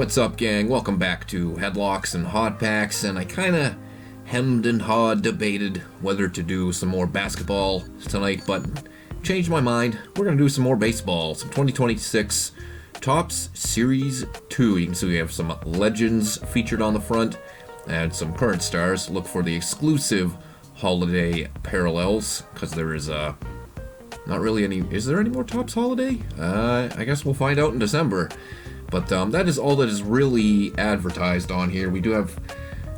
What's up, gang? Welcome back to Headlocks and Hot Packs, and I kinda hemmed and hawed, debated whether to do some more basketball tonight, but changed my mind. We're gonna do some more baseball, some 2026 Topps Series 2. You can see we have some legends featured on the front, and some current stars. Look for the exclusive holiday parallels, because there is not really any. Is there any more Topps holiday? I guess we'll find out in December. But that is all that is really advertised on here. We do have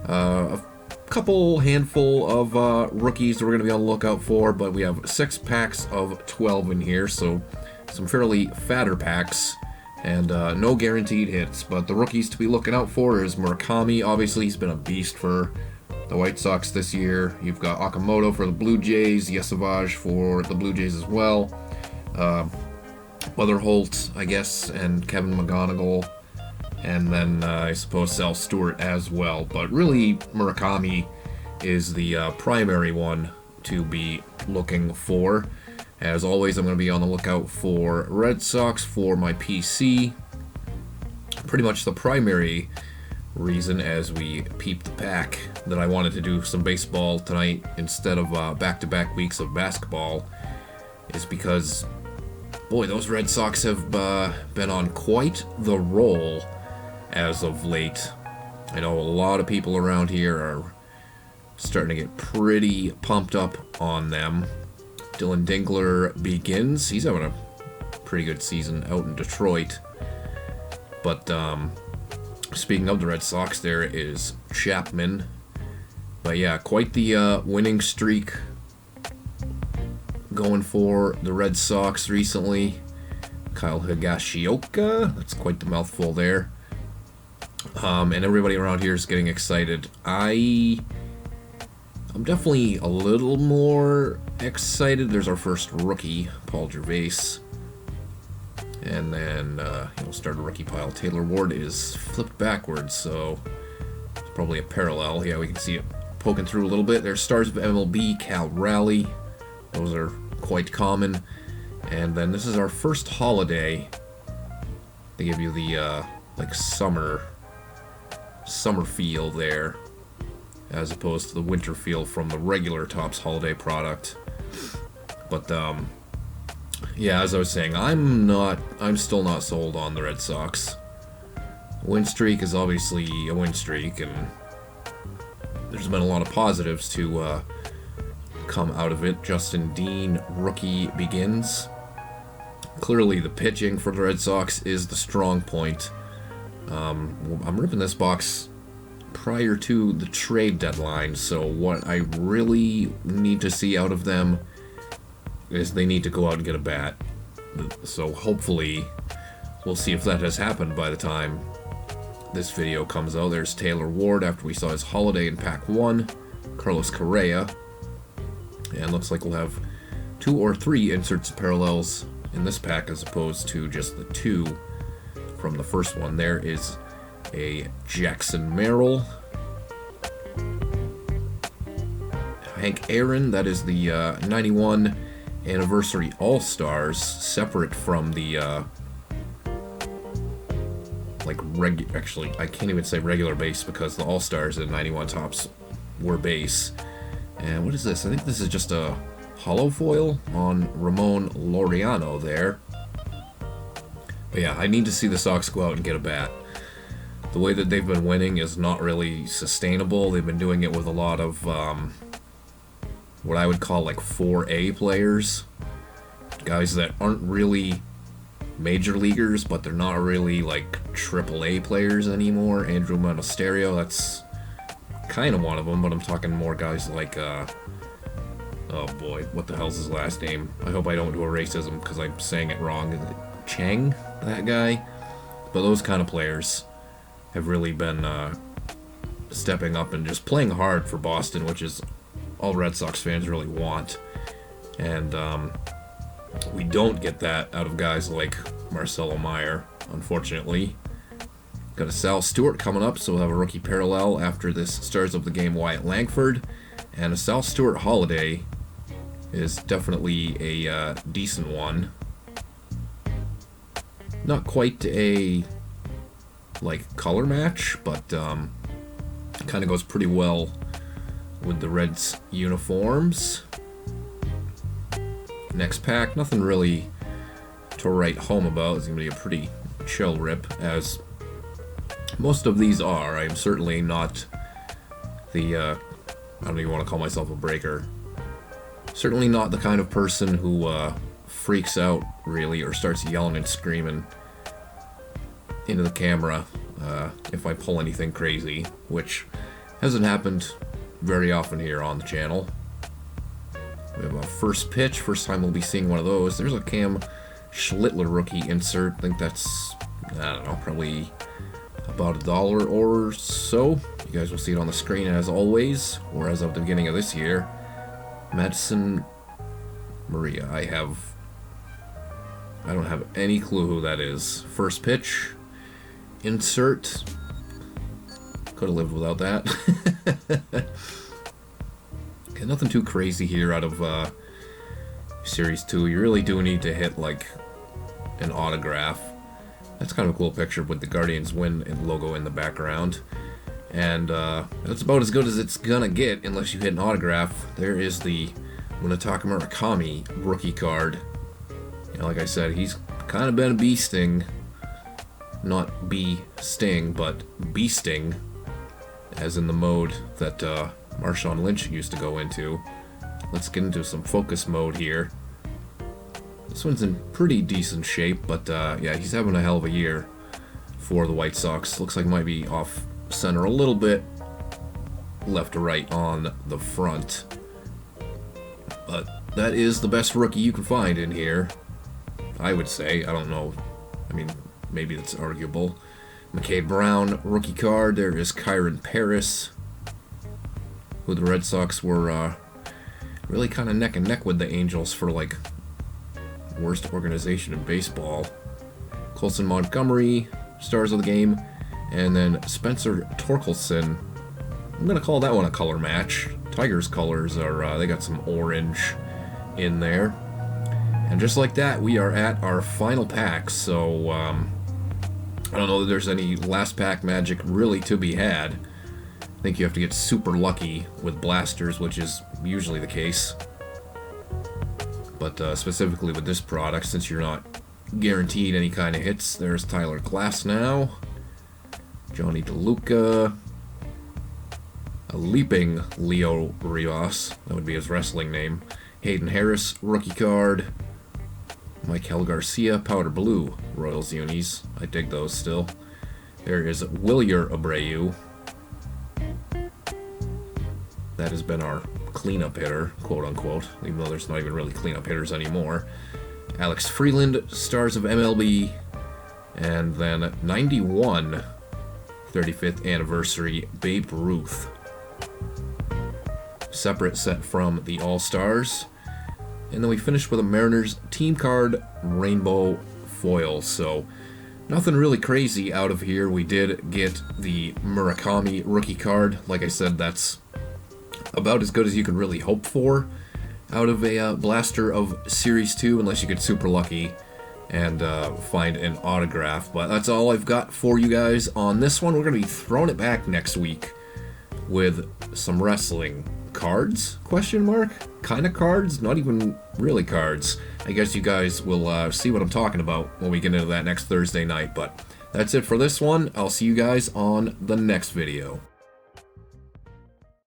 a couple handful of rookies that we're going to be on the lookout for, but we have 6 packs of 12 in here, so some fairly fatter packs, and no guaranteed hits. But the rookies to be looking out for is Murakami. Obviously, he's been a beast for the White Sox this year. You've got Okamoto for the Blue Jays, Yesavage for the Blue Jays as well. Weatherholt, I guess, and Kevin McGonigal, and then I suppose Sal Stewart as well. But really, Murakami is the primary one to be looking for. As always, I'm going to be on the lookout for Red Sox for my PC. Pretty much the primary reason, as we peep the pack, that I wanted to do some baseball tonight instead of back-to-back weeks of basketball is because, boy, those Red Sox have been on quite the roll as of late. I know a lot of people around here are starting to get pretty pumped up on them. Dylan Dingler begins. He's having a pretty good season out in Detroit. But speaking of the Red Sox, there is Chapman. But yeah, quite the winning streak going for the Red Sox recently. Kyle Higashioka, that's quite the mouthful there. And everybody around here is getting excited. I'm definitely a little more excited. There's our first rookie, Paul Gervais. And then we'll start a rookie pile. Taylor Ward is flipped backwards, so it's probably a parallel. Yeah, we can see it poking through a little bit. There's stars of MLB, Cal Raleigh. Those are quite common. And then this is our first holiday. They give you the like summer feel there, as opposed to the winter feel from the regular Topps holiday product. But yeah, as I was saying, I'm still not sold on the Red Sox. A win streak is obviously a win streak, and there's been a lot of positives to come out of it. Justin Dean, rookie, begins. Clearly the pitching for the Red Sox is the strong point. I'm ripping this box prior to the trade deadline, so what I really need to see out of them is they need to go out and get a bat. So hopefully we'll see if that has happened by the time this video comes out. There's Taylor Ward after we saw his holiday in pack 1. Carlos Correa. And looks like we'll have 2 or 3 inserts of parallels in this pack as opposed to just the 2 from the first one. There is a Jackson Merrill. Hank Aaron, that is the 91 anniversary All-Stars, separate from the actually, I can't even say regular base because the All-Stars in 91 Topps were base. And what is this? I think this is just a hollow foil on Ramon Laureano there. But yeah, I need to see the Sox go out and get a bat. The way that they've been winning is not really sustainable. They've been doing it with a lot of what I would call like 4A players. Guys that aren't really major leaguers, but they're not really like AAA players anymore. Andrew Monasterio, that's kind of one of them, but I'm talking more guys like oh boy, what the hell's his last name? I hope I don't do a racism because I'm saying it wrong. Is it Chang, that guy? But those kind of players have really been stepping up and just playing hard for Boston, which is all Red Sox fans really want. And we don't get that out of guys like Marcelo Meyer, unfortunately. Got a Sal Stewart coming up, so we'll have a rookie parallel after this Stars of the Game Wyatt Langford. And a Sal Stewart holiday is definitely a decent one. Not quite a like color match, but kind of goes pretty well with the Reds uniforms. Next pack, nothing really to write home about. It's going to be a pretty chill rip, as most of these are. I'm certainly not the, I don't even want to call myself a breaker. Certainly not the kind of person who freaks out, really, or starts yelling and screaming into the camera if I pull anything crazy, which hasn't happened very often here on the channel. We have a first pitch. First time we'll be seeing one of those. There's a Cam Schlittler rookie insert. I think that's, I don't know, probably about $1 or so. You guys will see it on the screen as always, or as of the beginning of this year. Madison Maria. I don't have any clue who that is. First pitch. Insert. Could have lived without that. Okay, nothing too crazy here out of Series 2. You really do need to hit like an autograph. That's kind of a cool picture with the Guardians win logo in the background. And that's about as good as it's gonna get unless you hit an autograph. There is the Munetaka Murakami rookie card. You know, like I said, he's kind of been a bee sting. Not bee sting, but bee sting. As in the mode that Marshawn Lynch used to go into. Let's get into some focus mode here. This one's in pretty decent shape, but yeah, he's having a hell of a year for the White Sox. Looks like might be off center a little bit, left to right on the front. But that is the best rookie you can find in here, I would say. I don't know. I mean, maybe that's arguable. McCade Brown rookie card. There is Kyron Paris, who the Red Sox were really kind of neck and neck with the Angels for like worst organization in baseball. Colson Montgomery, stars of the game, and then Spencer Torkelson. I'm gonna call that one a color match. Tigers colors are they got some orange in there, and just like that, we are at our final pack. So I don't know that there's any last pack magic really to be had. I think you have to get super lucky with blasters, which is usually the case. But specifically with this product, since you're not guaranteed any kind of hits, there's Tyler Glasnow, Johnny DeLuca, a leaping Leo Rivas, that would be his wrestling name, Hayden Harris, rookie card, Michael Garcia, powder blue, Royals unis. I dig those still. There is Wilyer Abreu. That has been our cleanup hitter, quote unquote, even though there's not even really cleanup hitters anymore. Alex Freeland, stars of MLB. And then 91, 35th anniversary, Babe Ruth. Separate set from the All-Stars. And then we finished with a Mariners team card rainbow foil. So nothing really crazy out of here. We did get the Murakami rookie card. Like I said, that's about as good as you could really hope for out of a blaster of Series 2, unless you get super lucky and find an autograph. But that's all I've got for you guys on this one. We're going to be throwing it back next week with some wrestling cards, question mark? Kind of cards, not even really cards. I guess you guys will see what I'm talking about when we get into that next Thursday night. But that's it for this one. I'll see you guys on the next video.